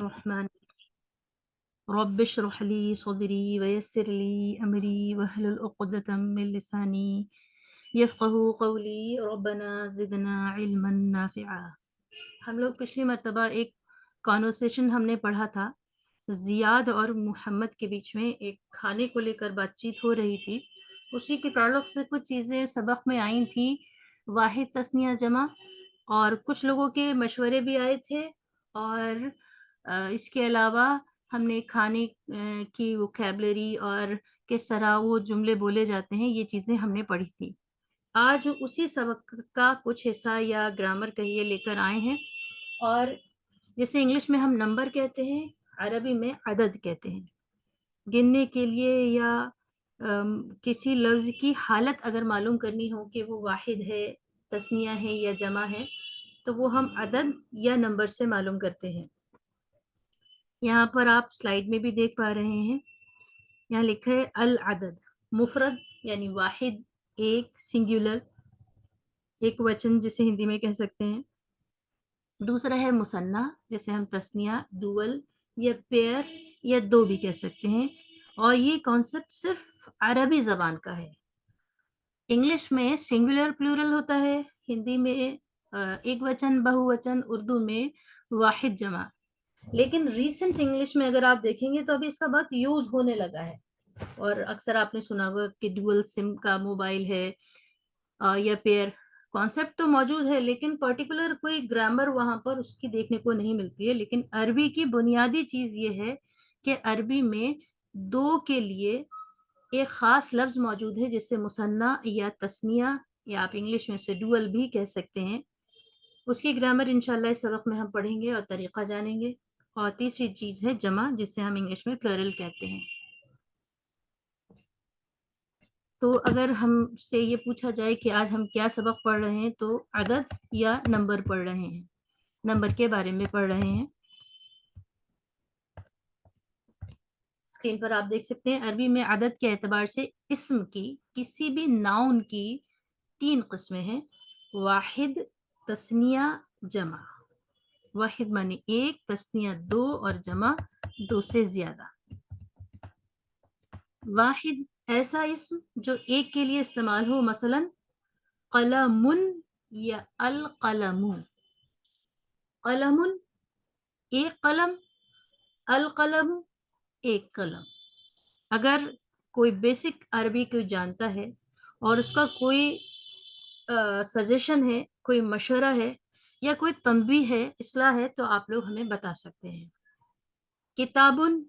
الرحمن رب اشرح لي صدري ويسر لي أمري واحلل عقدة من لساني يفقهوا قولي ربنا زدنا علما نافعا۔ ہم لوگ پچھلی مرتبہ ایک کانورسیشن ہم نے پڑھا تھا، زیاد اور محمد کے بیچ میں ایک کھانے کو لے کر بات چیت ہو رہی تھی، اسی کے تعلق سے کچھ چیزیں سبق میں آئی تھیں، واحد تثنیہ جمع، اور کچھ لوگوں کے مشورے بھی آئے تھے، اور اس کے علاوہ ہم نے کھانے کی ووکیبلری اور کس طرح وہ جملے بولے جاتے ہیں، یہ چیزیں ہم نے پڑھی تھی۔ آج اسی سبق کا کچھ حصہ یا گرامر کہیے لے کر آئے ہیں، اور جیسے انگلش میں ہم نمبر کہتے ہیں، عربی میں عدد کہتے ہیں۔ گننے کے لیے یا کسی لفظ کی حالت اگر معلوم کرنی ہو کہ وہ واحد ہے، تثنیہ ہے یا جمع ہے، تو وہ ہم عدد یا نمبر سے معلوم کرتے ہیں۔ یہاں پر آپ سلائیڈ میں بھی دیکھ پا رہے ہیں، یہاں لکھا ہے العدد، مفرد یعنی واحد، ایک، سنگولر، ایک وچن جسے ہندی میں کہہ سکتے ہیں۔ دوسرا ہے مثنیٰ، جسے ہم تثنیہ، ڈوول یا پیئر یا دو بھی کہہ سکتے ہیں، اور یہ کانسیپٹ صرف عربی زبان کا ہے۔ انگلش میں سنگولر پلورل ہوتا ہے، ہندی میں ایک وچن، بہو وچن، اردو میں واحد جمع۔ لیکن ریسنٹ انگلش میں اگر آپ دیکھیں گے تو ابھی اس کا بہت یوز ہونے لگا ہے، اور اکثر آپ نے سنا ہوگا کہ ڈوئل سم کا موبائل ہے یا پیئر، کانسیپٹ تو موجود ہے لیکن پرٹیکولر کوئی گرامر وہاں پر اس کی دیکھنے کو نہیں ملتی ہے۔ لیکن عربی کی بنیادی چیز یہ ہے کہ عربی میں دو کے لیے ایک خاص لفظ موجود ہے جسے مثنیٰ یا تثنیہ یا آپ انگلش میں سے ڈوئل بھی کہہ سکتے ہیں۔ اس کی گرامر انشاءاللہ اس سبق میں ہم پڑھیں گے اور طریقہ جانیں گے۔ اور تیسری چیز ہے جمع، جسے ہم انگلش میں پلورل کہتے ہیں۔ تو اگر ہم سے یہ پوچھا جائے کہ آج ہم کیا سبق پڑھ رہے ہیں، تو عدد یا نمبر پڑھ رہے ہیں، نمبر کے بارے میں پڑھ رہے ہیں۔ اسکرین پر آپ دیکھ سکتے ہیں، عربی میں عدد کے اعتبار سے اسم کی کسی بھی ناؤن کی 3 قسمیں ہیں: واحد، تثنیہ، جمع۔ واحد معنی ایک، تثنیہ 2 اور جمع 2 سے زیادہ۔ واحد ایسا اسم جو ایک کے لیے استعمال ہو، مثلا قلم یا القلم۔ قلم ایک قلم، القلم ایک قلم۔ اگر کوئی بیسک عربی کو جانتا ہے اور اس کا کوئی سجیشن ہے، کوئی مشورہ ہے یا کوئی تنبیہ ہے، اصلاح ہے، تو آپ لوگ ہمیں بتا سکتے ہیں۔ کتابن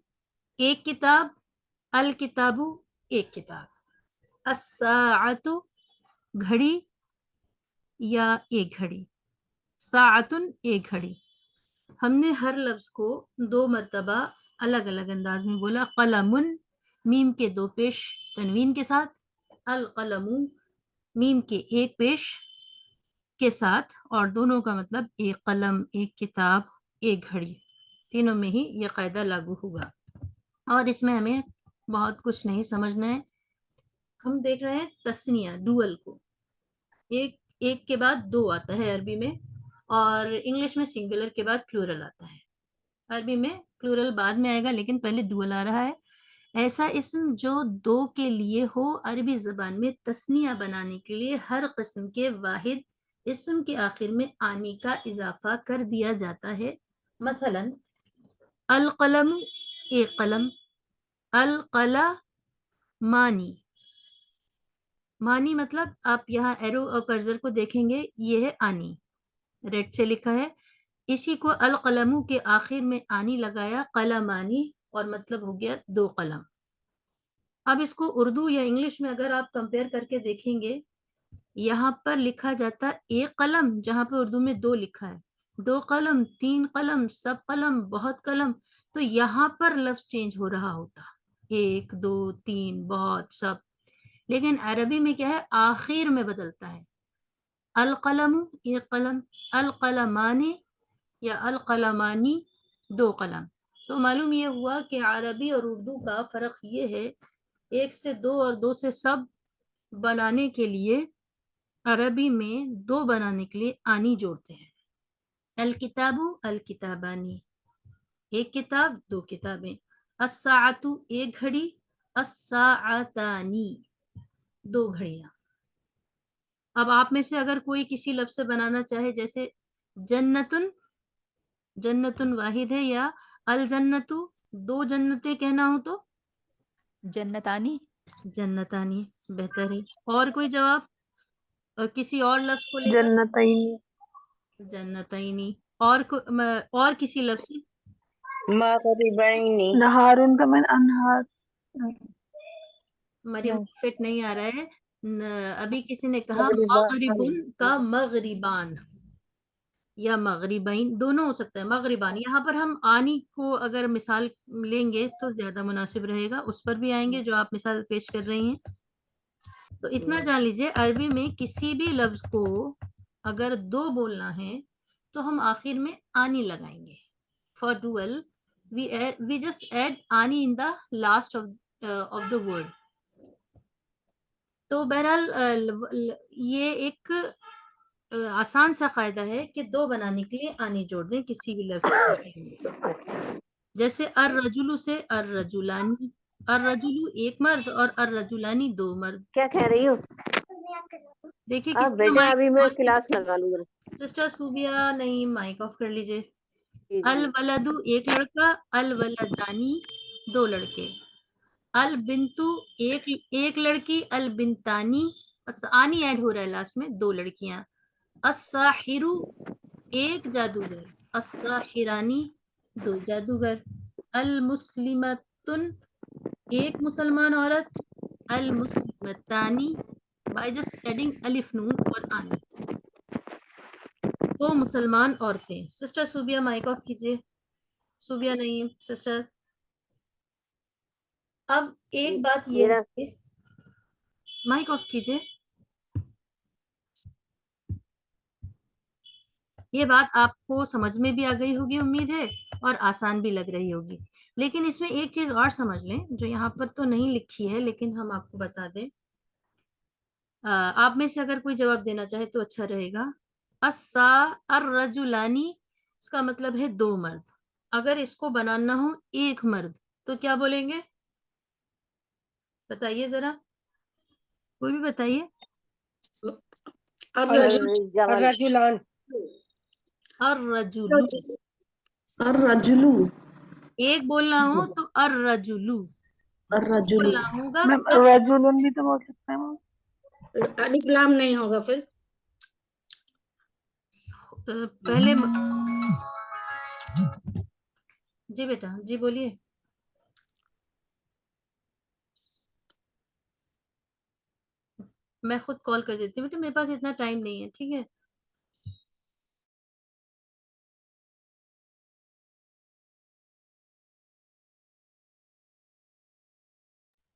ایک کتاب، الکتاب ایک کتاب۔ الساعۃ گھڑی یا ایک گھڑی، ساعتن ایک گھڑی۔ ہم نے ہر لفظ کو 2 مرتبہ الگ الگ انداز میں بولا۔ قلمن میم کے 2 پیش تنوین کے ساتھ، القلم میم کے 1 پیش کے ساتھ، اور دونوں کا مطلب ایک قلم، ایک کتاب، ایک گھڑی، تینوں میں ہی یہ قاعدہ لاگو ہوگا۔ اور اس میں ہمیں بہت کچھ نہیں سمجھنا ہے۔ ہم دیکھ رہے ہیں تثنیہ، ڈوئل کو، ایک کے بعد 2 آتا ہے عربی میں، اور انگلش میں سنگولر کے بعد پلورل آتا ہے۔ عربی میں پلورل بعد میں آئے گا لیکن پہلے ڈوئل آ رہا ہے۔ ایسا اسم جو 2 کے لیے ہو، عربی زبان میں تثنیہ بنانے کے لیے ہر قسم کے واحد اسم کے آخر میں آنی کا اضافہ کر دیا جاتا ہے۔ مثلا القلم ایک قلم، القلمانی، مانی مطلب آپ یہاں ایرو اور کرسر کو دیکھیں گے، یہ ہے آنی، ریڈ سے لکھا ہے، اسی کو القلمو کے آخر میں آنی لگایا، قلمانی، اور مطلب ہو گیا 2 قلم۔ اب اس کو اردو یا انگلش میں اگر آپ کمپیئر کر کے دیکھیں گے، یہاں پر لکھا جاتا 1 قلم جہاں پہ اردو میں 2 لکھا ہے، 2 قلم، 3 قلم، سب قلم، بہت قلم، تو یہاں پر لفظ چینج ہو رہا ہوتا، 1، 2، 3، بہت، سب۔ لیکن عربی میں کیا ہے، آخر میں بدلتا ہے، القلم ایک قلم، القلمانی یا القلمانی 2 قلم۔ تو معلوم یہ ہوا کہ عربی اور اردو کا فرق یہ ہے، 1 سے 2 اور 2 سے سب بنانے کے لیے عربی میں 2 بنانے کے لیے آنی جوڑتے ہیں۔ الکتاب الکتابانی، ایک کتاب، دو کتابیں. الساعتو ایک گھڑی، الساعتانی دو گھڑیاں. اب آپ میں سے اگر کوئی کسی لفظ سے بنانا چاہے، جیسے جنتن، جنتن واحد ہے، یا الجنتو دو جنتیں کہنا ہو تو جنتانی. جنتانی بہتر ہے. اور کوئی جواب کسی اور لفظ کو لے کر؟ جنتین. جنتینی. اور کسی لفظ سے؟ مغربین. نہارن کا من انہار. مریم نہیں. فٹ نہیں آ رہا ہے. ابھی کسی نے کہا مغربان. مغربن کا مغربان یا مغربین دونوں ہو سکتا ہے. مغربان یہاں پر ہم آنی کو اگر مثال لیں گے تو زیادہ مناسب رہے گا، اس پر بھی آئیں گے جو آپ مثال پیش کر رہی ہیں. تو اتنا جان لیجئے، عربی میں کسی بھی لفظ کو اگر دو بولنا ہے تو ہم آخر میں آنی لگائیں گے. For dual we just add آنی in the last of the word. تو بہرحال یہ ایک آسان سا قاعدہ ہے کہ دو بنانے کے لیے آنی جوڑ دیں کسی بھی لفظ میں. جیسے الرجل سے الرجلانی، الرجل ایک مرد اور الرجلانی دو مرد. کیا کہہ رہی ہو دیکھیے آپ؟ کسی کا بیٹے ابھی میں مائک. کلاس لگا لوں گا. سسٹر صوبیہ نہیں، مائک آف کر لیجئے. جی جی. الولد ایک لڑکا، الولدانی دو لڑکے. البنتو ایک لڑکی، البنتانی آنی ایڈ ہو رہا ہے لاسٹ میں، دو لڑکیاں. الساحر ایک جادوگر، الساحرانی دو جادوگر. المسلمتن ایک مسلمان عورت، المسلمتانی بائی جسٹ ایڈنگ الف نون اور آنی دو مسلمان عورتیں. سسٹر صوبیہ مائک آف کیجیے. صوبیہ نہیں، سسٹر. اب ایک بات یہ میرا ہے، مائک آف کیجیے. یہ بات آپ کو سمجھ میں بھی آ گئی ہوگی امید ہے، اور آسان بھی لگ رہی ہوگی. لیکن اس میں ایک چیز اور سمجھ لیں جو یہاں پر تو نہیں لکھی ہے لیکن ہم آپ کو بتا دیں. آپ میں سے اگر کوئی جواب دینا چاہے تو اچھا رہے گا. الرجلانی اس کا مطلب ہے دو مرد. اگر اس کو بنانا ہو ایک مرد تو کیا بولیں گے؟ بتائیے ذرا، کوئی بھی بتائیے. الرجلان. الرجل. الرجلو. ایک بولنا ہو تو الرجلو، الرجلو. بولنا ہوگا میم تب. رجولن بھی تو بول سکتے ہیں میم. الف لام نہیں ہوگا پھر. پہلے جی بیٹا جی بولیے. میں خود کال کر دیتی ہوں بیٹا، میرے پاس اتنا ٹائم نہیں ہے. ٹھیک ہے.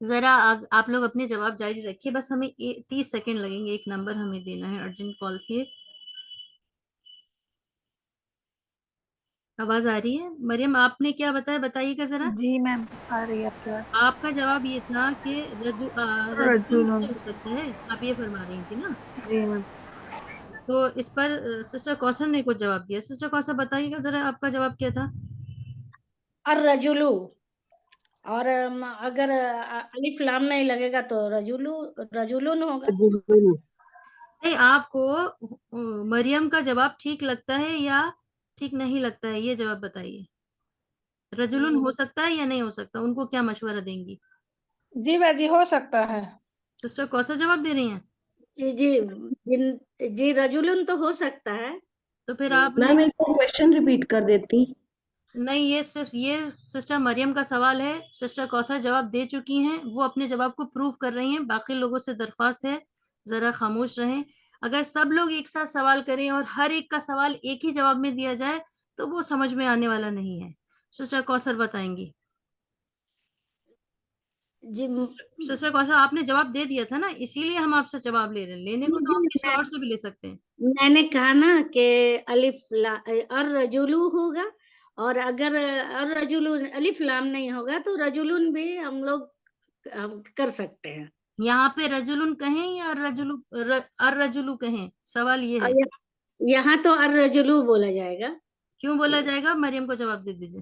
ذرا آپ لوگ اپنے جواب جاری رکھیے، بس ہمیں 30 سیکنڈ لگیں گے. ایک نمبر ہمیں دینا ہے ارجنٹ کال کی. آواز آ رہی ہے؟ مریم آپ نے کیا بتایا، بتائیے گا ذرا. جی میم آ رہی ہے آپ کی بات. آپ کا جواب یہ تھا کہ رجل رجولن. ہو سکتا ہے، آپ یہ فرما رہی تھی نا. جی میم. تو اس پر سسٹر کوثر نے کچھ جواب دیا. سسٹر کوثر بتائیے گا ذرا آپ کا جواب کیا تھا. الرجلو، اور اگر الف لام نہیں لگے گا تو رجولون ہوگا. نہیں، آپ کو مریم کا جواب ٹھیک لگتا ہے یا ٹھیک نہیں لگتا ہے، یہ جواب بتائیے. رجلن ہو سکتا ہے یا نہیں ہو سکتا، ان کو کیا مشورہ دیں گی؟ جی باجی ہو سکتا ہے. سسٹر کوثر جواب دے رہی ہیں. جی جی جی رجولون تو ہو سکتا ہے. تو پھر جی آپ نے میم ایک کوشچن ریپیٹ کر دیتی. نہیں، یہ سسٹر مریم کا سوال ہے. سسٹر کوثر جواب دے چکی ہیں، وہ اپنے جواب کو پروف کر رہی ہیں. باقی لوگوں سے درخواست ہے ذرا خاموش رہیں. اگر سب لوگ ایک ساتھ سوال کریں اور ہر ایک کا سوال ایک ہی جواب میں دیا جائے تو وہ سمجھ میں آنے والا نہیں ہے. سسٹر کوثر بتائیں گی. جی سسٹر کوثر آپ نے جواب دے دیا تھا نا، اسی لیے ہم آپ سے جواب لے رہے ہیں. لینے کو تو جی آپ کسی اور سے بھی لے سکتے ہیں. میں نے کہا نا کہ الرجولو ہوگا، اور اگر الرجولون الف لام نہیں ہوگا تو رجولون بھی ہم لوگ کر سکتے ہیں. یہاں پہ رجلن کہیں یا الرجلو کہیں، سوال یہ ہے. یہاں تو الرجلو بولا جائے گا. کیوں بولا جائے گا؟ مریم کو جواب دے دیجیے.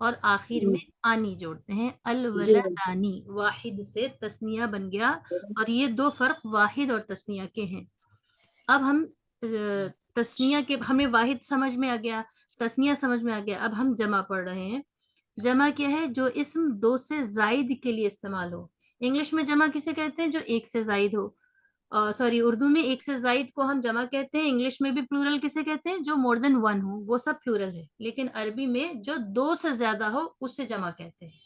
اور آخر میں آنی جوڑتے ہیں، الولدانی واحد سے تثنیہ بن گیا، اور یہ دو فرق واحد اور تثنیہ کے ہیں۔ اب ہم تثنیہ کے ہمیں واحد سمجھ میں آ گیا، تثنیہ سمجھ میں آ گیا، اب ہم جمع پڑھ رہے ہیں۔ جمع کیا ہے؟ جو اسم دو سے زائد کے لیے استعمال ہو۔ انگلش میں جمع کسے کہتے ہیں؟ جو ایک سے زائد ہو، سوری اردو میں ایک سے زائد کو ہم جمع کہتے ہیں، انگلش میں بھی پلورل کسے کہتے ہیں؟ جو مور دین ون ہو، وہ سب پلورل ہے، لیکن عربی میں جو دو سے زیادہ ہو اسے جمع کہتے ہیں۔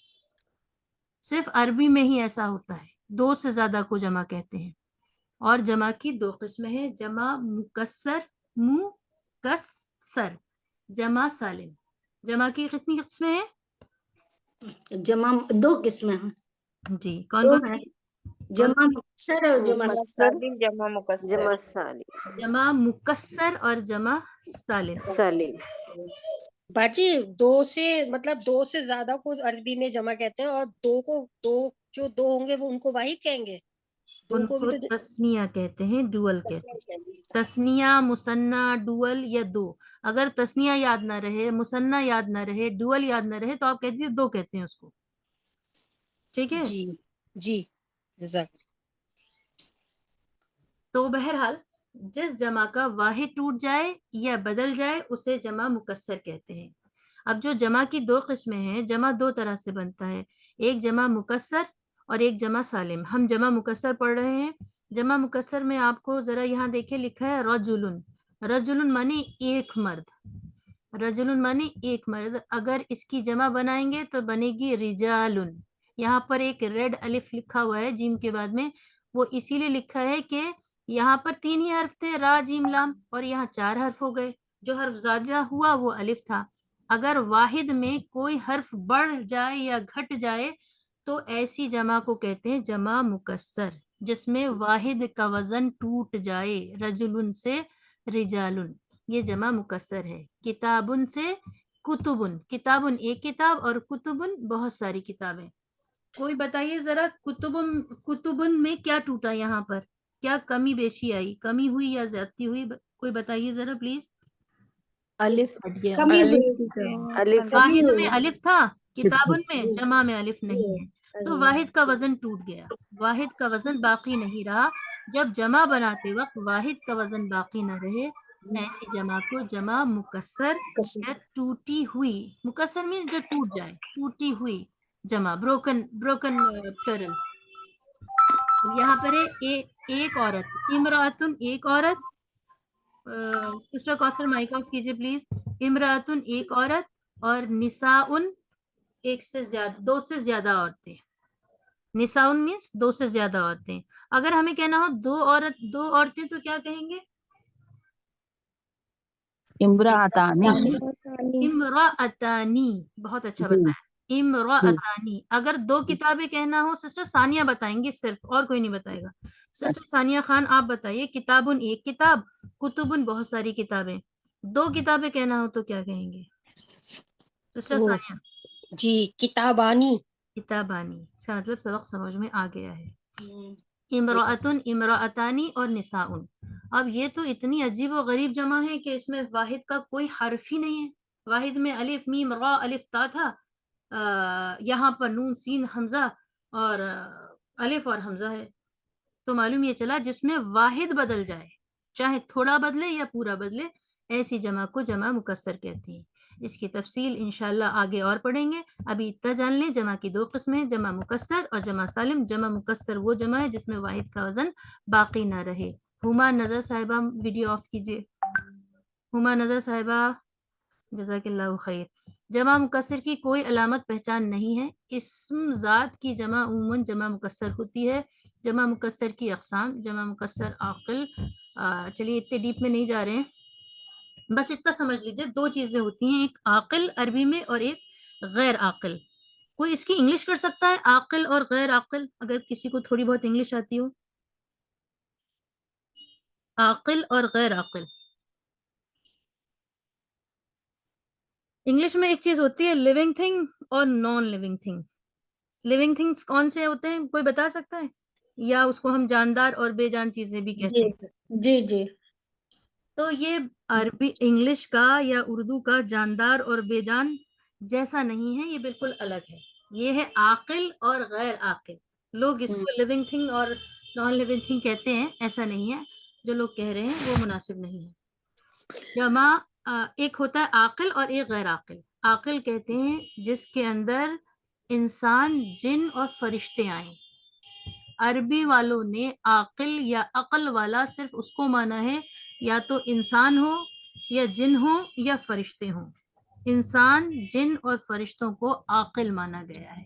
صرف عربی میں ہی ایسا ہوتا ہے، دو سے زیادہ کو جمع کہتے ہیں۔ اور جمع کی دو قسمیں ہیں، جمع مکسر، مکسر، جمع سالم۔ جمع کی کتنی قسمیں ہیں؟ جمع دو قسمیں ہیں، جی کون دو کون ہیں، سی؟ جمع مکسر اور جمع سالم جمع مکسر جمع مکسر اور جمع سالم۔ سالم۔ باجی دو سے مطلب دو سے زیادہ کو عربی میں جمع کہتے ہیں، اور دو کو جو دو ہوں گے وہ ان کو واحد کہیں گے، دو ان کو کو بھی تو تثنیہ کہتے ہیں، ڈوئل کہتے ہیں۔ تثنیہ، مثنیٰ، ڈوئل یا دو۔ اگر تثنیہ یاد نہ رہے، مثنیٰ یاد نہ رہے، ڈوئل یاد نہ رہے تو آپ کہتے ہیں دو کہتے ہیں اس کو، ٹھیک ہے؟ جی جی جزاک۔ تو بہرحال جس جمع کا واحد ٹوٹ جائے یا بدل جائے اسے جمع مکسر کہتے ہیں۔ اب جو جمع کی دو قسمیں ہیں، جمع دو طرح سے بنتا ہے، ایک جمع مکسر اور ایک جمع سالم۔ ہم جمع مکسر پڑھ رہے ہیں۔ جمع مکسر میں آپ کو ذرا یہاں دیکھیں لکھا ہے رجلن، رجلن معنی ایک مرد، رجلن معنی ایک مرد۔ اگر اس کی جمع بنائیں گے تو بنے گی رجالن۔ یہاں پر ایک ریڈ الف لکھا ہوا ہے جیم کے بعد میں، وہ اسی لیے لکھا ہے کہ یہاں پر 3 ہی حرف تھے، را جیم لام، اور یہاں 4 حرف ہو گئے، جو حرف زیادہ ہوا وہ الف تھا۔ اگر واحد میں کوئی حرف بڑھ جائے یا گھٹ جائے تو ایسی جمع کو کہتے ہیں جمع مکسر، جس میں واحد کا وزن ٹوٹ جائے، رجلن سے رجالن، یہ جمع مکسر ہے۔ کتابن سے کتبن، کتابن ایک کتاب اور کتبن بہت ساری کتابیں۔ کوئی بتائیے ذرا کتبن میں کیا ٹوٹا؟ یہاں پر کیا کمی بیشی آئی؟ کمی ہوئی یا زیادتی ہوئی؟ کوئی بتائیے ذرا پلیز۔ الف ہٹ گیا، کمی الف واحد میں الف تھا، کتابن میں جمع میں الف نہیں ہے، تو واحد کا وزن ٹوٹ گیا، واحد کا وزن باقی نہیں رہا۔ جب جمع بناتے وقت واحد کا وزن باقی نہ رہے، ایسی جمع کو جمع مکسر یا ٹوٹی ہوئی، مکسر مینس جو ٹوٹ جائے، ٹوٹی ہوئی جمع، بروکن پلورل۔ یہاں پر ہے ایک عورت، امراتن ایک عورت، سسٹر کوثر مائک آف کیجئے پلیز۔ امراتن ایک عورت، اور نساؤن ایک سے زیادہ، دو سے زیادہ عورتیں۔ نساؤن مینس دو سے زیادہ عورتیں۔ اگر ہمیں کہنا ہو دو عورتیں تو کیا کہیں گے؟ امرأتانی، امرأتانی، بہت اچھا بتایا، امرأتانی۔ اگر دو کتابیں کہنا ہو، سسٹر ثانیہ بتائیں گی صرف، اور کوئی نہیں بتائے گا۔ سسٹر ثانیہ خان آپ بتائیے، کتابن ایک کتاب، کتبن بہت ساری کتابیں، دو کتابیں کہنا ہو تو کیا کہیں گے سسٹر وہ ثانیہ؟ جی کتابانی۔ کتابانی، اس کا مطلب سبق سمجھ میں آ گیا ہے۔ امرأتن، امرأتانی اور نساؤن۔ اب یہ تو اتنی عجیب و غریب جمع ہے کہ اس میں واحد کا کوئی حرف ہی نہیں ہے۔ واحد میں الف میم را الف تا تھا، یہاں پر نون سین حمزہ اور الف اور حمزہ ہے، تو معلوم یہ چلا جس میں واحد بدل جائے، چاہے تھوڑا بدلے یا پورا بدلے، ایسی جمع کو جمع مکسر کہتے ہیں۔ اس کی تفصیل انشاءاللہ آگے اور پڑھیں گے، ابھی اتنا جان لیں جمع کی دو قسمیں، جمع مکسر اور جمع سالم۔ جمع مکسر وہ جمع ہے جس میں واحد کا وزن باقی نہ رہے۔ ہما نظر صاحبہ ویڈیو آف کیجئے، ہما نظر صاحبہ، جزاک اللہ خیر۔ جمع مکسر کی کوئی علامت پہچان نہیں ہے، اسم ذات کی جمع عموماً جمع مکسر ہوتی ہے۔ جمع مکسر کی اقسام، جمع مکسر عاقل، چلیے اتنے ڈیپ میں نہیں جا رہے ہیں، بس اتنا سمجھ لیجئے دو چیزیں ہوتی ہیں، ایک عاقل عربی میں اور ایک غیر عاقل۔ کوئی اس کی انگلش کر سکتا ہے عاقل اور غیر عاقل؟ اگر کسی کو تھوڑی بہت انگلش آتی ہو، عاقل اور غیر عاقل۔ انگلش میں ایک چیز ہوتی ہے لیونگ تھنگ اور non living thing. Living things کون سے ہوتے ہیں، کوئی بتا سکتا ہے؟ یا اس کو ہم جاندار اور بے جان چیزیں بھی کہتے ہیں۔ جی جی تو یہ عربی انگلش کا یا اردو کا جاندار اور بے جان جیسا نہیں ہے، یہ بالکل الگ ہے. یہ ہے عاقل اور غیر عاقل. لوگ اس کو لیونگ تھنگ اور نان لیونگ تھنگ کہتے ہیں، ایسا نہیں ہے. جو لوگ کہہ رہے ہیں وہ مناسب نہیں ہے. جمع ایک ہوتا ہے عاقل اور ایک غیر عاقل. عاقل کہتے ہیں جس کے اندر انسان، جن اور فرشتے آئیں. عربی والوں نے عاقل یا عقل والا صرف اس کو مانا ہے یا تو انسان ہو یا جن ہو یا فرشتے ہوں. انسان، جن اور فرشتوں کو عاقل مانا گیا ہے.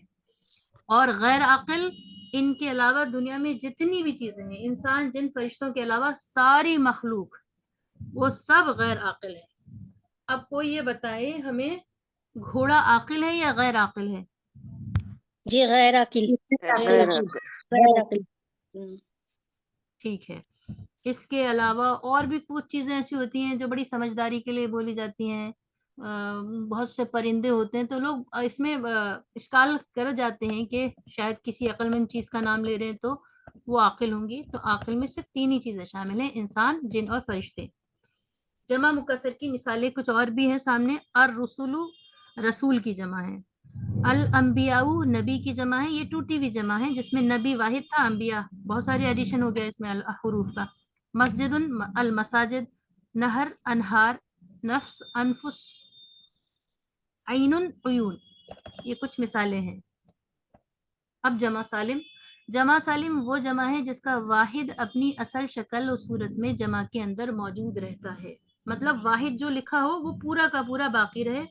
اور غیر عاقل، ان کے علاوہ دنیا میں جتنی بھی چیزیں ہیں، انسان، جن، فرشتوں کے علاوہ ساری مخلوق، وہ سب غیر عاقل ہے. اب کوئی یہ بتائے ہمیں، گھوڑا عاقل ہے یا غیر عاقل ہے؟ جی غیر عاقل. غیر عاقل. غیر عاقل. ٹھیک ہے. اس کے علاوہ اور بھی کچھ چیزیں ایسی ہوتی ہیں جو بڑی سمجھداری کے لیے بولی جاتی ہیں. بہت سے پرندے ہوتے ہیں تو لوگ اس میں اشکال کر جاتے ہیں کہ شاید کسی عقل مند چیز کا نام لے رہے ہیں تو وہ عاقل ہوں گی. تو عاقل میں صرف 3 ہی چیزیں شامل ہیں، انسان، جن اور فرشتے. جمع مکسر کی مثالیں کچھ اور بھی ہیں سامنے. الرسول، رسول کی جمع ہے. الانبیاء، نبی کی جمع ہے. یہ ٹوٹی ہوئی جمع ہے جس میں نبی واحد تھا، انبیاء بہت سارے ایڈیشن ہو گیا اس میں حروف کا. مسجد، المساجد. نہر، انہار. نفس، انفس. عین، عیون. یہ کچھ مثالیں ہیں. اب جمع سالم. جمع سالم وہ جمع ہے جس کا واحد اپنی اصل شکل و صورت میں جمع کے اندر موجود رہتا ہے. مطلب واحد جو لکھا ہو وہ پورا کا پورا باقی رہے.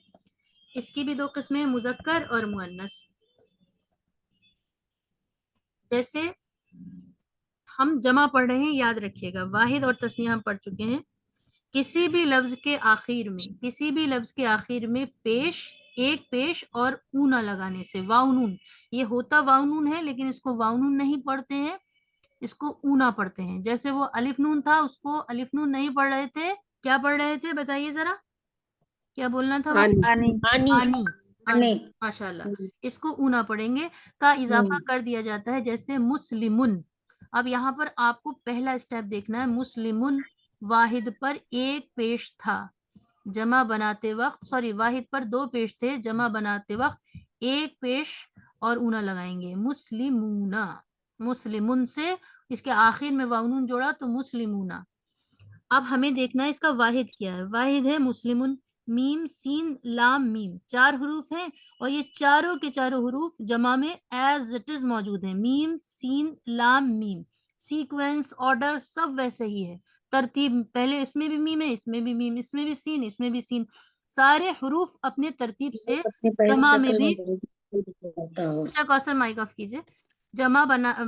اس کی بھی 2 قسمیں، مذکر اور مؤنث. جیسے ہم جمع پڑھ رہے ہیں، یاد رکھیے گا، واحد اور تثنیہ ہم پڑھ چکے ہیں. کسی بھی لفظ کے آخر میں پیش، ایک پیش اور اونا لگانے سے، واؤنون. یہ ہوتا واؤنون ہے لیکن اس کو واؤنون نہیں پڑھتے ہیں، اس کو اونا پڑھتے ہیں. جیسے وہ الف نون تھا، اس کو الف نون نہیں پڑھ رہے تھے، کیا پڑھ رہے تھے بتائیے ذرا، کیا بولنا تھا؟ آنی. آنی. ماشاء اللہ. اس کو اونا پڑھیں گے. کا اضافہ کر دیا جاتا ہے جیسے مسلمن. اب یہاں پر آپ کو پہلا اسٹیپ دیکھنا ہے. مسلمن واحد پر ایک پیش تھا، جمع بناتے وقت، واحد پر 2 پیش تھے، جمع بناتے وقت ایک پیش اور اونا لگائیں گے. مسلمونا. مسلمن سے اس کے آخر میں واؤنون جوڑا تو مسلمونا. اب ہمیں دیکھنا ہے اس کا واحد کیا ہے. واحد ہے مسلمن. میم، سین، لام، میم 4 حروف ہیں اور یہ چاروں کے چاروں حروف جمع میں ایز اٹ از موجود ہیں. میم، سین، لام، میم. سیکوینس، آرڈر سب ویسے ہی ہے. ترتیب، پہلے اس میں بھی میم ہے، اس میں بھی میم، اس میں بھی سین، اس میں بھی سین. سارے حروف اپنے ترتیب سے جمع میں بھی. کوثر مائک آف کیجئے. جمع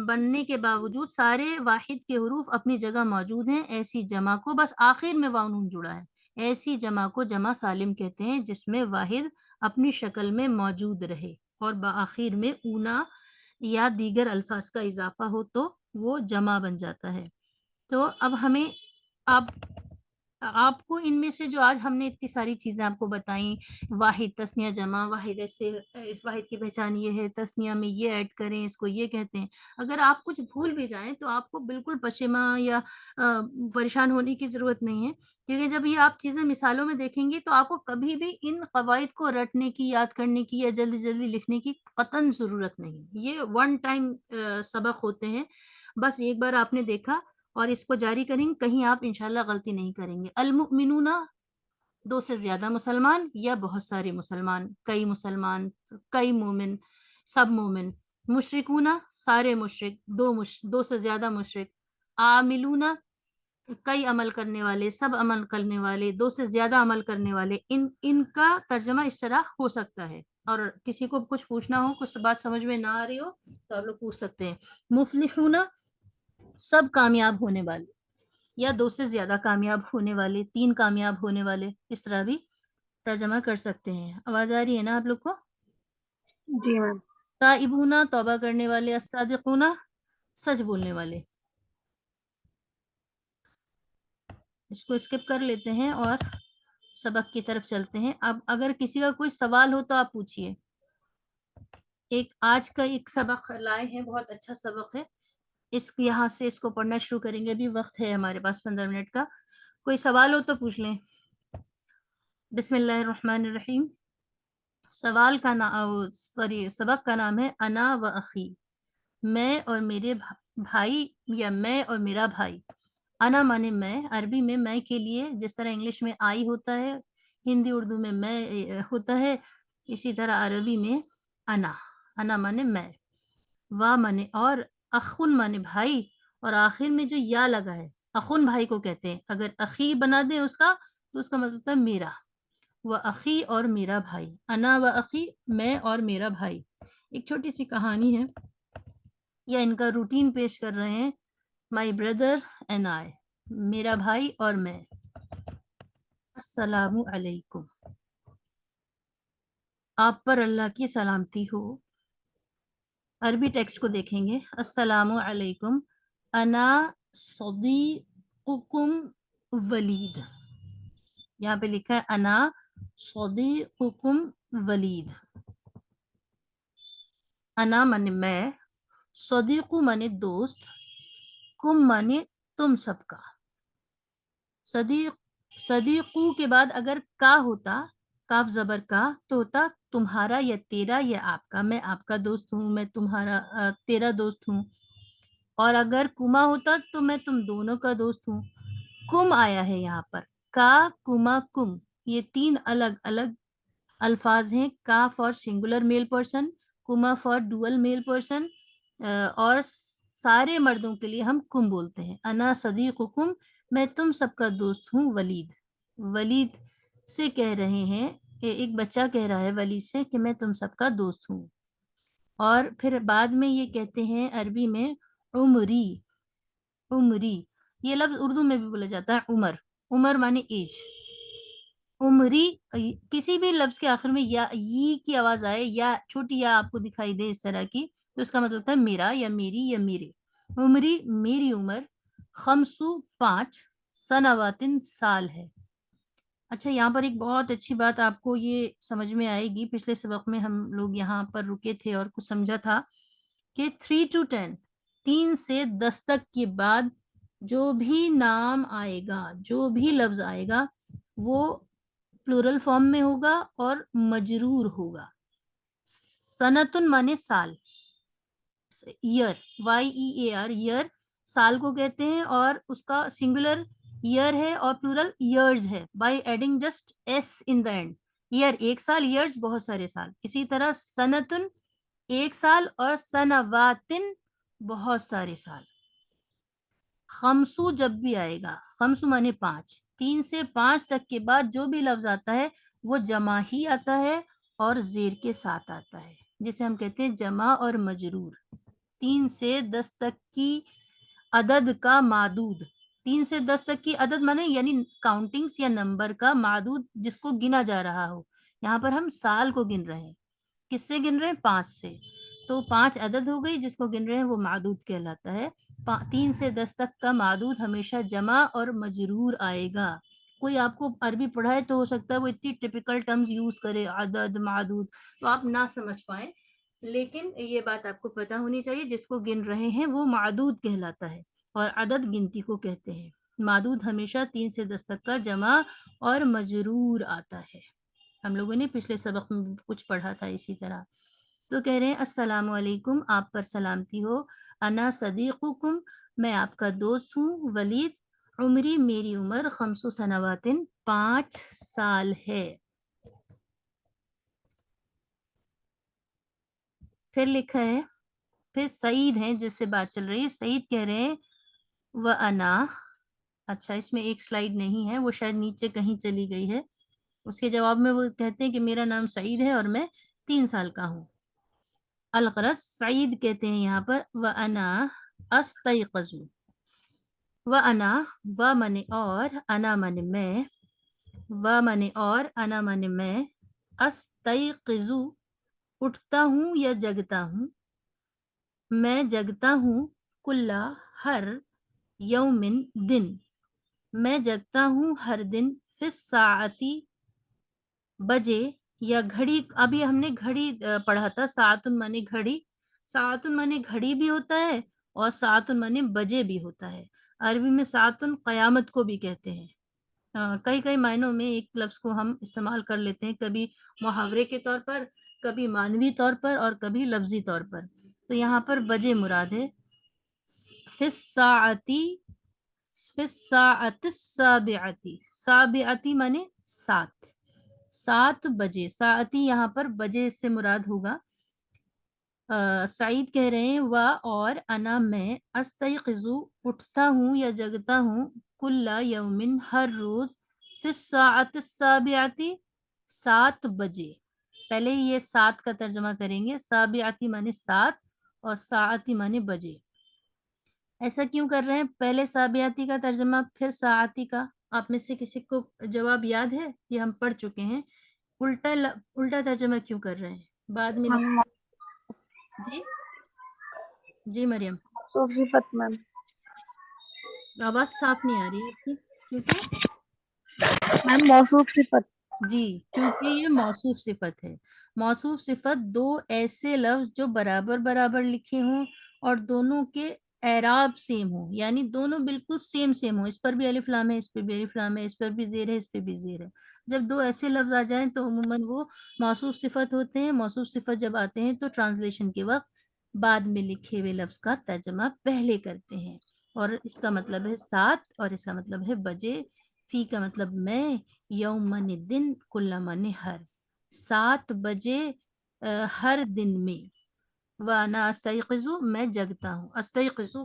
بننے کے باوجود سارے واحد کے حروف اپنی جگہ موجود ہیں. ایسی جمع کو، بس آخر میں واؤنون جڑا ہے، ایسی جمع کو جمع سالم کہتے ہیں جس میں واحد اپنی شکل میں موجود رہے اور بآخر میں اونا یا دیگر الفاظ کا اضافہ ہو تو وہ جمع بن جاتا ہے. تو اب ہمیں آپ کو ان میں سے جو آج ہم نے اتنی ساری چیزیں آپ کو بتائیں، واحد، تثنیہ، جمع، واحد ایسے، واحد کی پہچان یہ ہے، تثنیہ میں یہ ایڈ کریں، اس کو یہ کہتے ہیں. اگر آپ کچھ بھول بھی جائیں تو آپ کو بالکل پشیماں یا پریشان ہونے کی ضرورت نہیں ہے، کیونکہ جب یہ آپ چیزیں مثالوں میں دیکھیں گی تو آپ کو کبھی بھی ان قواعد کو رٹنے کی، یاد کرنے کی یا جلدی جلدی لکھنے کی قطعاً ضرورت نہیں. یہ ون ٹائم سبق ہوتے ہیں، بس ایک بار آپ نے دیکھا اور اس کو جاری کریں، کہیں آپ انشاءاللہ غلطی نہیں کریں گے. المؤمنون 2 سے زیادہ مسلمان یا بہت سارے مسلمان، کئی مومن، سب مومن. مشرکون سارے مشرک، 2 سے زیادہ مشرک. عاملون کئی عمل کرنے والے، سب عمل کرنے والے، 2 سے زیادہ عمل کرنے والے. ان کا ترجمہ اس طرح ہو سکتا ہے. اور کسی کو کچھ پوچھنا ہو، کچھ بات سمجھ میں نہ آ رہی ہو تو آپ لوگ پوچھ سکتے ہیں. مفلحون سب کامیاب ہونے والے یا 2 سے زیادہ کامیاب ہونے والے، 3 کامیاب ہونے والے، اس طرح بھی ترجمہ کر سکتے ہیں. آواز آ رہی ہے نا آپ لوگ کو؟ جی میم. تائبون توبہ کرنے والے، الصادقون سچ بولنے والے. اس کو اسکپ کر لیتے ہیں اور سبق کی طرف چلتے ہیں. اب اگر کسی کا کوئی سوال ہو تو آپ پوچھئے. آج کا ایک سبق لائے ہیں، بہت اچھا سبق ہے. یہاں سے اس کو پڑھنا شروع کریں گے. ابھی وقت ہے ہمارے پاس 15 منٹ کا. کوئی سوال ہو تو پوچھ لیں. بسم اللہ الرحمن الرحیم. سوال کا نام سبق کا نام ہے انا و اخی، میں اور میرے بھائی یا میں اور میرا بھائی. انا مانے میں، عربی میں میں کے لیے جس طرح انگلش میں آئی ہوتا ہے، ہندی اردو میں میں ہوتا ہے، اسی طرح عربی میں انا. انا مانے میں، وا مانے اور، اخن مانے بھائی، اور آخر میں جو یا لگا ہے اخن بھائی کو کہتے ہیں. اگر اخی بنا دیں اس کا تو اس کا مطلب ہے میرا. و اخی اور میرا بھائی، انا و اخی میں اور میرا بھائی. ایک چھوٹی سی کہانی ہے یا ان کا روٹین پیش کر رہے ہیں. مائی بردر اینڈ آئی، میرا بھائی اور میں. السلام علیکم، آپ پر اللہ کی سلامتی ہو. عربی ٹیکسٹ کو دیکھیں گے. السلام علیکم، انا صدیقکم ولید. یہاں پہ لکھا ہے انا صدیقکم ولید. انا مانے میں، صدیقو مانے دوست، کم مانے تم سب کا. صدیقو کے بعد اگر کا ہوتا، کاف زبر کا، تو ہوتا تمہارا یا تیرا یا آپ کا. میں آپ کا دوست ہوں، میں تمہارا تیرا دوست ہوں. اور اگر کما ہوتا تو میں تم دونوں کا دوست ہوں. کم آیا ہے یہاں پر، کا کما کم، یہ تین الگ الگ الفاظ ہیں. کا فار سنگولر میل پرسن، کما فار ڈوئل میل پرسن، اور سارے مردوں کے لیے ہم کم بولتے ہیں. انا صدیقکم، میں تم سب کا دوست ہوں. ولید، ولید سے کہہ رہے ہیں، ایک بچہ کہہ رہا ہے ولید سے کہ میں تم سب کا دوست ہوں. اور پھر بعد میں یہ کہتے ہیں عربی میں عمری. عمری یہ لفظ اردو میں بھی بولا جاتا ہے عمر. عمر مانے ایج. عمری، کسی بھی لفظ کے آخر میں یا ی کی آواز آئے یا چھوٹی یا آپ کو دکھائی دے اس طرح کی، تو اس کا مطلب ہے میرا یا میری یا میرے. عمری میری عمر، خمسو 5، سنواتن سال ہے. اچھا یہاں پر ایک بہت اچھی بات آپ کو یہ سمجھ میں آئے گی. پچھلے سبق میں ہم لوگ یہاں پر رکے تھے اور کچھ سمجھا تھا کہ 3 to 10، 3 سے 10 تک کے بعد جو بھی نام آئے گا، جو بھی لفظ آئے گا، وہ پلورل فارم میں ہوگا اور مجرور ہوگا. سنتن مانے سال، year, Y E A R, year سال کو کہتے ہیں، اور اس کا سنگولر ایئر ہے اور پلورل ایئرز ہے by adding just S in the end. Year ایک سال، ایئرز بہت سارے سال. اسی طرح سنتن ایک سال اور سنواتن بہت سارے سال. خمسو جب بھی آئے گا، خمسو مانے 5، 3 سے 5 تک کے بعد جو بھی لفظ آتا ہے وہ جمع ہی آتا ہے اور زیر کے ساتھ آتا ہے، جسے ہم کہتے ہیں جمع اور مجرور. 3 سے 10 تک کی عدد کا معدود، 3 سے 10 تک کی عدد مانے یعنی کاؤنٹنگز یا نمبر کا معدود جس کو گنا جا رہا ہو. یہاں پر ہم سال کو گن رہے ہیں. کس سے گن رہے ہیں؟ 5 سے. تو 5 عدد ہو گئی جس کو گن رہے ہیں، وہ معدود کہلاتا ہے. 3 سے 10 تک کا معدود ہمیشہ جمع اور مجرور آئے گا. کوئی آپ کو عربی پڑھائے تو ہو سکتا ہے وہ اتنی ٹپیکل ٹرمز یوز کرے، عدد، معدود، تو آپ نہ سمجھ پائیں. لیکن یہ بات آپ کو پتہ ہونی چاہیے، جس کو گن رہے ہیں وہ معدود کہلاتا ہے، اور عدد گنتی کو کہتے ہیں. معدود ہمیشہ 3 سے 10 تک کا جمع اور مجرور آتا ہے. ہم لوگوں نے پچھلے سبق میں کچھ پڑھا تھا اسی طرح. تو کہہ رہے ہیں السلام علیکم، آپ پر سلامتی ہو. انا صدیقکم، میں آپ کا دوست ہوں. ولید، عمری میری عمر، 5 سنواتن 5 سال ہے. پھر لکھا ہے، پھر سعید ہیں جس سے بات چل رہی ہے. سعید کہہ رہے ہیں وَأَنَا، اچھا اس میں ایک سلائیڈ نہیں ہے، وہ شاید نیچے کہیں چلی گئی ہے. اس کے جواب میں وہ کہتے ہیں کہ میرا نام سعید ہے اور میں 3 سال کا ہوں. الغرض سعید کہتے ہیں یہاں پر وَأَنَا أَسْتَيْقَظُ. وَأَنَا، و مانے اور، انا مانے میں، و مانے اور، انا مانے میں، أَسْتَيْقِظُ اٹھتا ہوں یا جگتا ہوں. میں جگتا ہوں، کلا ہر، یومن دن، میں جگتا ہوں ہر دن، فی الساعتی بجے یا گھڑی. ابھی ہم نے گھڑی پڑھا تھا، ساعتن مانے گھڑی. ساعتن مانے گھڑی بھی ہوتا ہے اور ساعتن مانے بجے بھی ہوتا ہے. عربی میں ساعتن قیامت کو بھی کہتے ہیں. کئی کئی معنوں میں ایک لفظ کو ہم استعمال کر لیتے ہیں، کبھی محاورے کے طور پر، کبھی معنوی طور پر، اور کبھی لفظی طور پر. تو یہاں پر بجے مراد ہے. فی الساعتی، فی الساعت السابعتی، سابعتی مانے 7 بجے. ساعتی یہاں پر بجے سے مراد ہوگا. سعید کہہ رہے ہیں اور انا میں استیقظ اٹھتا ہوں یا جگتا ہوں کل یومن ہر روز فی الساعت السابعتی 7 بجے. پہلے یہ 7 کا ترجمہ کریں گے. سابعتی مانے 7 اور ساعتی مانے بجے. ایسا کیوں کر رہے ہیں؟ پہلے سابعتی کا ترجمہ پھر ساعتی کا. آپ میں سے کسی کو جواب یاد ہے؟ یہ ہم پڑھ چکے ہیں. الٹا ترجمہ کیوں کر رہے ہیں بعد میں؟ ہم جی مریم، موصوف صفت میم. آواز صاف نہیں آ رہی ہے آپ کی. کیونکہ میم موصوف صفت. جی، کیونکہ یہ موصوف صفت ہے. موصوف صفت دو ایسے لفظ جو برابر برابر لکھے ہوں اور دونوں کے اعراب سیم ہوں، یعنی دونوں بالکل سیم ہوں. اس پر بھی الف لام ہے، اس پہ بھی الف لام ہے، اس پر بھی زیر ہے، اس پہ بھی زیر ہے. جب دو ایسے لفظ آ جائیں تو عموماً وہ موصوف صفت ہوتے ہیں. موصوف صفت جب آتے ہیں تو ٹرانسلیشن کے وقت بعد میں لکھے ہوئے لفظ کا ترجمہ پہلے کرتے ہیں. اور اس کا مطلب ہے 7 اور اس کا مطلب ہے بجے. فی کا مطلب میں، یوم من دن، کل من ہر، 7 بجے ہر دن میں. وانا استیقظو، میں جگتا ہوں. استیقظو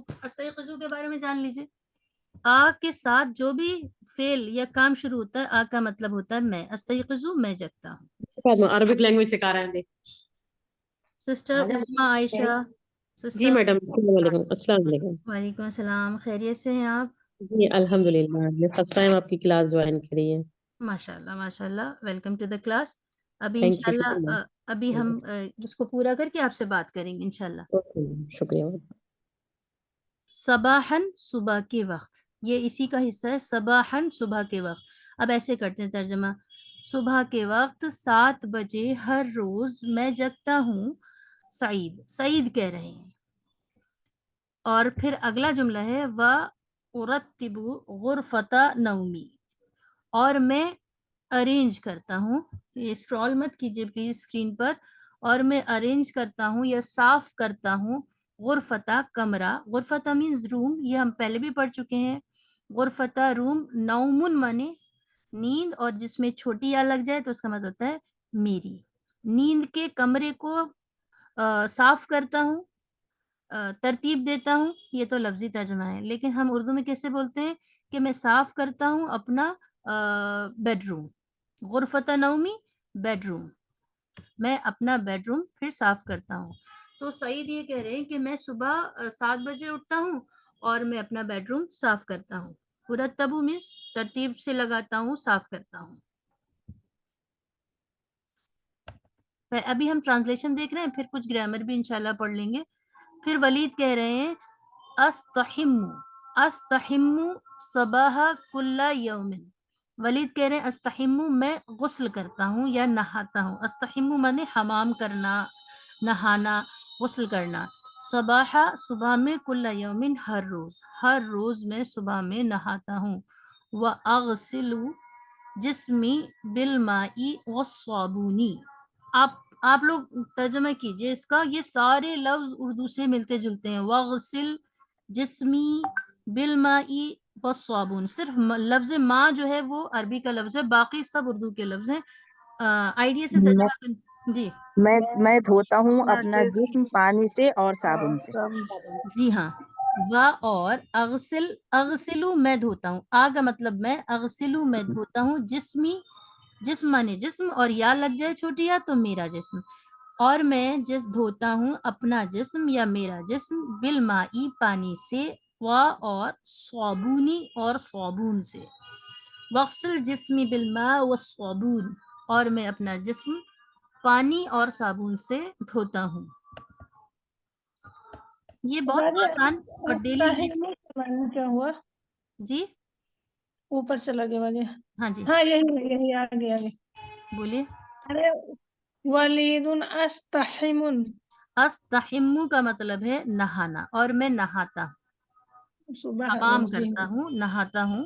کے بارے میں جان لیجئے. آ کے ساتھ جو بھی فعل یا کام شروع ہوتا ہے، آ کا مطلب ہوتا ہے میں. استیقظو، میں جگتا ہوں. عربک لینگویج سکھا رہے ہیں. سسٹر عظمیٰ عائشہ. جی سسٹر میڈم، السلام علیکم. السلام علیکم. وعلیکم السلام. خیریت سے ہیں آپ؟ جی الحمد للہ، میں فرسٹ ٹائم آپ کی کلاس جوائن کری ہے. ماشاء اللہ ماشاء اللہ. Welcome to the class. ابھی تھینک یو، انشاءاللہ شکریہ. ابھی ہم اس کو پورا کر کے آپ سے بات کریں گے انشاءاللہ. اوکے، شکریہ. صباحن، صبح کے وقت. یہ اسی کا حصہ ہے. صباحن، صبح کے وقت. اب ایسے کرتے ہیں ترجمہ. صبح کے وقت 7 بجے ہر روز میں جگتا ہوں. سعید کہہ رہے ہیں. اور پھر اگلا جملہ ہے وَأُرَتِّبُ غُرْفَةَ نَوْمِي، اور میں ارینج کرتا ہوں. یہ اسکرول مت کیجیے پلیز اسکرین پر. اور میں ارینج کرتا ہوں یا صاف کرتا ہوں غرفتہ، کمرہ. غرفتہ مینز روم، یہ ہم پہلے بھی پڑھ چکے ہیں. غرفتہ روم. نومن مانے نیند، اور جس میں چھوٹی یا لگ جائے تو اس کا مطلب ہوتا ہے میری. نیند کے کمرے کو صاف کرتا ہوں، ترتیب دیتا ہوں. یہ تو لفظی ترجمہ ہے، لیکن ہم اردو میں کیسے بولتے ہیں کہ میں صاف کرتا ہوں اپنا bed room. غرفتہ Navami, bed room. میں اپنا بیڈ روم پھر صاف کرتا ہوں. تو سعید یہ کہہ رہے ہیں کہ میں صبح 7 بجے اٹھتا ہوں اور میں اپنا بیڈ روم صاف کرتا ہوں. مرتبو مینس ترتیب سے لگاتا ہوں، صاف کرتا ہوں. ابھی ہم ٹرانسلیشن دیکھ رہے ہیں، پھر کچھ گرامر بھی انشاءاللہ پڑھ لیں گے. پھر ولید کہہ رہے ہیں استحم صباح کل یومن. ولید کہہ رہے ہیں استحم، میں غسل کرتا ہوں یا نہاتا ہوں. استحم مانے حمام کرنا، نہانا، غسل کرنا. صباح، صبح میں، کل یومن، ہر روز میں صبح میں نہاتا ہوں. وَأَغْسِلُ جسمی بالماء والصابون. آپ لوگ ترجمہ کیجئے اس کا. یہ سارے لفظ اردو سے ملتے جلتے ہیں. وَغْسِل جسمی بالماء والصابون. صرف لفظ ماء جو ہے وہ عربی کا لفظ ہے، باقی سب اردو کے لفظ ہیں. آئیڈیا سے ترجمہ کر. جی میں دھوتا ہوں اپنا اپنا جسم پانی سے اور صابن سے. جی ہاں. اور اغسلو، میں دھوتا ہوں. آ کا مطلب میں، اغسلو میں دھوتا ہوں. جسم مانے جسم، اور یا لگ جائے چھوٹی یا تو میرا جسم. اور میں دھوتا ہوں اپنا جسم یا میرا جسم بالمائی، پانی سے، اور صابونی، اور صابون سے. وغسل جسمی بالماء والصابون، اور میں اپنا جسم پانی اور صابن سے دھوتا ہوں. یہ بہت آسان اور ڈیلی. کیا ہوا؟ جی اوپر چلا گیا واجہ. ہاں جی ہاں یہی آگے. بولیے. ارے ولید استحم. استحم کا مطلب ہے نہانا، اور میں نہاتا ہوں، صبح حمام جی کرتا ہوں، نہاتا ہوں.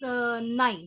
9,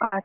5